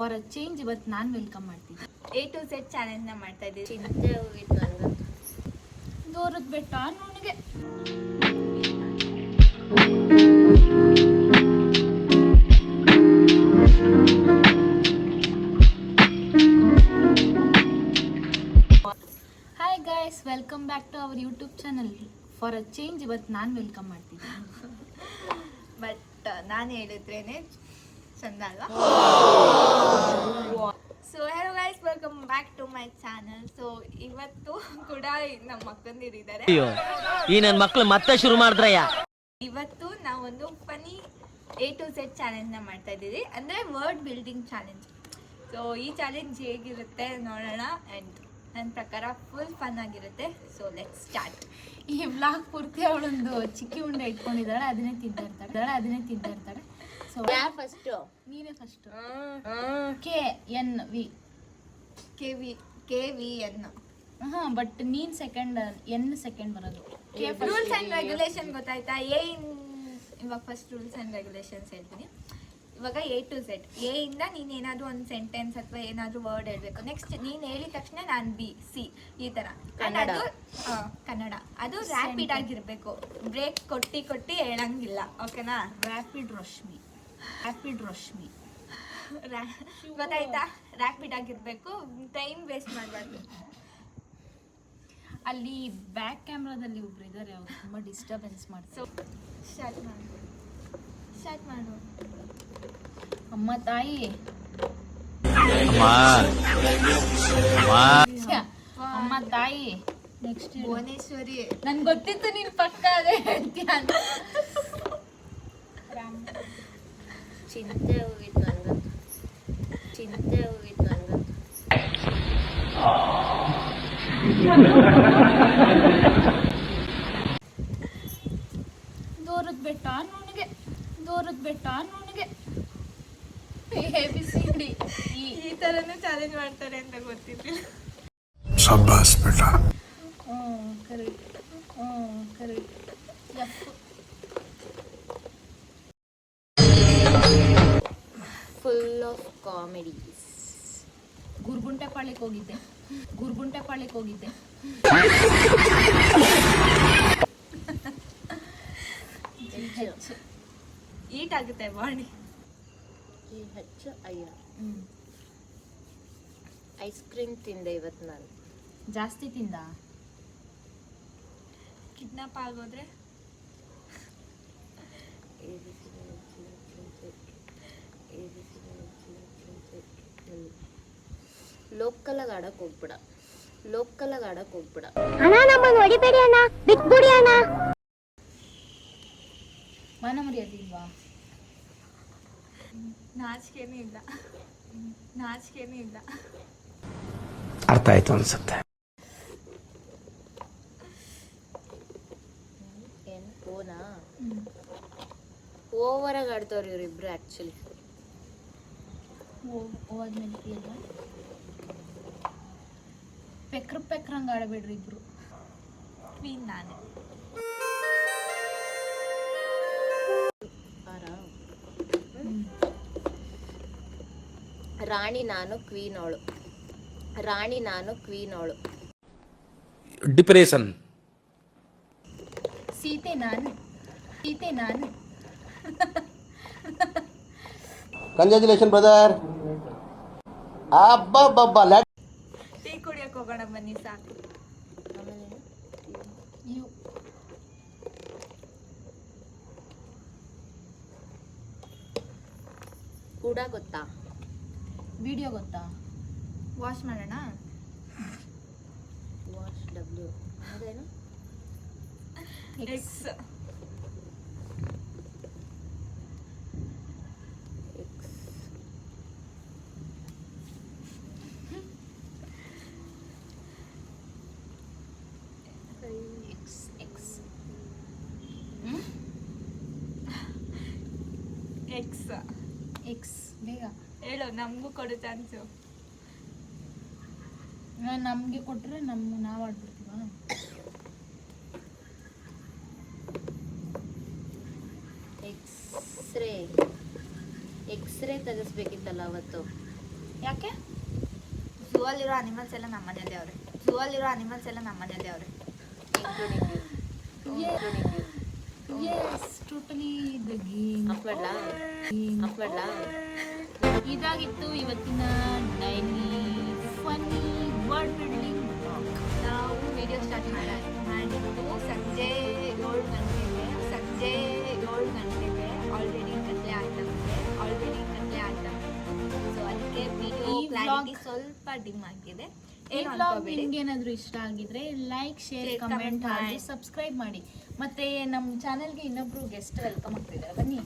For a change ಇವತ್ತು ನಾನು welcome ಮಾಡ್ತೀನಿ. A to Z ಚಾಲೆಂಜ್ನ ಮಾಡ್ತಾ ಇದ್ದೀವಿ. ಚಿಂತೆ ಹೋಗಿತ್ತು ನನಗಂತೂ. ದೂರದ ಬೆಟ್ಟ ನನಗೆ. Hi guys, welcome back to our YouTube channel. For a change ಇವತ್ತು ನಾನು ವೆಲ್ಕಮ್ ಮಾಡ್ತೀನಿ. ಬಟ್ ನಾನು ಹೇಳಿದ್ರೇನೆ ಚಂದ ಅಲ್ವಾ? So hello guys, welcome back to my channel. So ಇವತ್ತು ಕೂಡ ನಮ್ಮ ಮಕ್ಕಂದಿರಿದ್ದಾರೆ. ಈ ನನ್ನ ಮಕ್ಕಳು ಮತ್ತೆ ಶುರು ಮಾಡಿದ್ರಯ್ಯ. ಇವತ್ತು ನಾವೊಂದು ಫನಿ A to Z ಚಾಲೆಂಜ್ನ ಮಾಡ್ತಾ ಇದ್ದೀವಿ, ಅಂದರೆ ವರ್ಡ್ ಬಿಲ್ಡಿಂಗ್ ಚಾಲೆಂಜ್. ಸೊ ಈ ಚಾಲೆಂಜ್ ಹೇಗಿರುತ್ತೆ ನೋಡೋಣ. ಆ್ಯಂಡ್ ನನ್ನ ಪ್ರಕಾರ ಫುಲ್ ಫನ್ ಆಗಿರುತ್ತೆ. So let's start. ಈ ವ್ಲಾಗ್ ಪೂರ್ತಿ ಅವಳೊಂದು ಚಿಕ್ಕಿ ಉಂಡೆ ಇಟ್ಕೊಂಡಿದ್ದಾಳೆ, ಅದನ್ನೇ ತಿಂತಾ ಇರ್ತಾಳೆ. ಸೊ ಯಾರು ಫಸ್ಟು? ನೀವೇ ಫಸ್ಟ್. KNV. KVN. ಹಾ, ಬಟ್ ನೀನ್ ಸೆಕೆಂಡ್, N ಸೆಕೆಂಡ್ ಬರೋದು. ರೂಲ್ಸ್ ಆ್ಯಂಡ್ ರೆಗ್ಯುಲೇಷನ್ ಗೊತ್ತಾಯ್ತಾ? ಇವಾಗ ಫಸ್ಟ್ ರೂಲ್ಸ್ ಆ್ಯಂಡ್ ರೆಗ್ಯುಲೇಷನ್ಸ್ ಹೇಳ್ತೀನಿ. ಇವಾಗ A to Z. A ಇಂದ ನೀನು ಏನಾದರೂ ಒಂದು ಸೆಂಟೆನ್ಸ್ ಅಥವಾ ಏನಾದರೂ ವರ್ಡ್ ಹೇಳಬೇಕು. ನೆಕ್ಸ್ಟ್ ನೀನು ಹೇಳಿದ ತಕ್ಷಣ ನಾನು B, C ಈ ಥರ. ಕನ್ನಡ. ಅದು ರ್ಯಾಪಿಡ್ ಆಗಿರಬೇಕು, ಬ್ರೇಕ್ ಕೊಟ್ಟು ಹೇಳಂಗಿಲ್ಲ. ಓಕೆನಾ? ರ್ಯಾಪಿಡ್ ರಶ್ಮಿ. ಗೊತ್ತಾಯ್ತಾ? ರ್ಯಾಪಿಡ್ ಆಗಿರಬೇಕು, ಟೈಮ್ ವೇಸ್ಟ್ ಮಾಡಬಾರ್ದು. ಅಲ್ಲಿ ಬ್ಯಾಕ್ ಕ್ಯಾಮ್ರಾದಲ್ಲಿ ಒಬ್ರು ಇದ್ದಾರೆ, ಅವ್ರು ತುಂಬ ಡಿಸ್ಟರ್ಬೆನ್ಸ್ ಮಾಡ್ತಾರೆ. ಸೊ ಸ್ಟಾರ್ಟ್ ಮಾಡು. ಅಮ್ಮ ತಾಯಿ, ಅಮ್ಮ ತಾಯಿ. ನೆಕ್ಸ್ಟ್ ಭುವನೇಶ್ವರಿ. ನನ್ಗೆ ಗೊತ್ತಿತ್ತು ನೀನು ಪಕ್ಕ ಅದೇ ಹೇಳ್ತೀಯ ಅಂತ. ಚಿಂತೆ ಹೋಗಿತ್ತು ನನಗಂತೂ. ದೂರದ ಬೆಟ್ಟ ನನಗೆ. ABCD ಈ ಥರನೂ ಚಾಲೆಂಜ್ ಮಾಡ್ತಾರೆ ಅಂತ ಗೊತ್ತಿರಲಿಲ್ಲ. शाबाश बेटा. ಕರೆಕ್ಟ್. Full of comedies. ಗುರ್ಗುಂಟೆ ಪಾಳ್ಯಕ್ಕೆ ಹೋಗಿದ್ದೆ. ಈಟ್ ಆಗುತ್ತೆ ಬಾಡಿ. ಹೆಚ್ಚು ಅಯ್ಯ. ಐಸ್ ಕ್ರೀಮ್ ತಿಂದೆ ಇವತ್ತು ನಾನು. ಜಾಸ್ತಿ ತಿಂದ. ಕಿಡ್ನಾಪ್ ಆಗೋದ್ರೆ ಲೋಕಲ್ ಆಡಕ್ ಹೋಗ್ಬಿಡ. ಅಣ್ಣ ನಮ್ಮನ್ನು ಹೊಡಿಬೇಡಿ ಅಣ್ಣ, ಬಿಟ್ಬಿಡಿ ಅಣ್ಣ. ಮನ ಮರ್ಯಾದಿಲ್ವಾ? ನಾಚಿಕೆನೇ ಇಲ್ಲ. ಅರ್ಥ ಆಯ್ತು ಅನ್ಸುತ್ತೆ. ಏನು ಫೋನಾ? ಓವರಾಗಿ ಆಡ್ತವ್ರು ಇವರಿಬ್ರು ಆ್ಯಕ್ಚುಲಿ. ಹೋದ್ಮೇಲೆ ಪೆಕ್ರಂಗೆ ಆಡಬೇಡ್ರಿ ಇಬ್ರು. ಕ್ವೀನ್ ನಾನೇ. ರಾಣಿ ನಾನು ಕ್ವೀನ್ ಅವಳು. ಡಿಪ್ರೆಷನ್. ಸೀತೆ ನಾನು. Congratulation brother. ಅಬ್ಬಬ್ಬಬ್ಬ. ಟೀ ಕುಡಿಯಕ್ಕೆ ಹೋಗೋಣ ಬನ್ನಿ, ಸಾಕು. ಯು ಕೂಡ ಗೊತ್ತಾ? ವಿಡಿಯೋ ಗೊತ್ತಾ? ವಾಶ್ ಮಾಡೋಣ. ವಾಶ್ ಡಬ್ಲ್ಯೂ ಅದೇನು? ಎಕ್ಸ್. ಎಕ್ಸ್ ಬೇಗ ಹೇಳು, ನಮಗೂ ಕೊಡು ಚಾನ್ಸು. ನಮಗೆ ಕೊಟ್ಟರೆ ನಾವು ಆಡ್ಬಿಡ್ತೀವ. ಎಕ್ಸ್ರೇ ತೆಗೆಸ್ಬೇಕಿತ್ತಲ್ಲ ಅವತ್ತು. ಯಾಕೆ? ಝೂ ಅಲ್ಲಿರೋ ಅನಿಮಲ್ಸ್ ಎಲ್ಲ ನಮ್ಮ ಮನೇಲಿ ಅವ್ರೆ. ಝೂ ಅಲ್ಲಿರೋ ಅನಿಮಲ್ಸ್ ಎಲ್ಲ ನಮ್ಮ ಮನೇಲಿ ಅವ್ರೆ. Yes, totally the game. Of ಮಾಡ್ಲಾ? ಆಫ್ ಮಾಡ್ಲಾ? ಇದಾಗಿತ್ತು ಇವತ್ತಿನ ಡೈಲಿ ಫನ್ನಿ ವರ್ಡ್ ಬಿಲ್ಡಿಂಗ್. ನಾವು ವಿಡಿಯೋ ಸ್ಟಾರ್ಟ್ ಮಾಡಿದ್ದು ಸಂಜೆ 7 ಗಂಟೆಗೆ. ಆಲ್ರೆಡಿ ಕತ್ಲೆ ಆಯ್ತಾ. ಸೊ ಅದಕ್ಕೆ ವಿಡಿಯೋ ಈ ಕ್ಲಾರಿಟಿ vlog- ಸ್ವಲ್ಪ ಡಿಮ್ ಆಗಿದೆ. ಈ ಏನು ವ್ಲಾಗ್ ಅನ್ಕೋಬೇಡಿ. ನಿಮ್ಗೆ ಏನಾದರೂ ಇಷ್ಟ ಆಗಿದ್ರೆ like, share, Share, comment comment ಮಾಡಿ ಮಾಡಿ. ಸಬ್ಸ್ಕ್ರೈಬ್ ಮಾಡಿ. ಮತ್ತೆ ನಮ್ಮ ಚಾನೆಲ್ಗೆ ಇನ್ನೊಬ್ರು ಗೆಸ್ಟ್ ವೆಲ್ಕಮ್ ಆಗ್ತಿದ್ದಾರೆ, ಬನ್ನಿ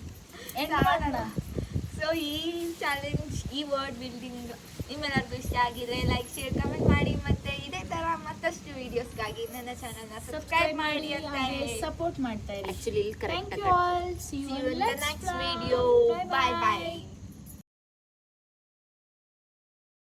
ಎಂಡ್ ಮಾಡೋಣ. ಸೊ ಈ ಚಾಲೆಂಜ್, ಈ ವರ್ಡ್ ಬಿಲ್ಡಿಂಗ್ ನಿಮ್ಮೆಲ್ಲರಿಗೂ ಇಷ್ಟ ಆಗಿದ್ರೆ ಲೈಕ್, ಶೇರ್, ಕಮೆಂಟ್ ಮಾಡಿ. ಮತ್ತೆ ಇದೇ ತರ ಮತ್ತಷ್ಟು ವಿಡಿಯೋಸ್ಗಾಗಿ ನನ್ನ ಚಾನಲ್ನ ಸಬ್ಸ್ಕ್ರೈಬ್ ಮಾಡಿ ಅಂತ ಸಪೋರ್ಟ್ ಮಾಡ್ತಾ ಇರಿ. ಆಕ್ಚುಲಿ ಇಲ್ಲಿ thank correct you all. See See you you in the next next video. Bye bye.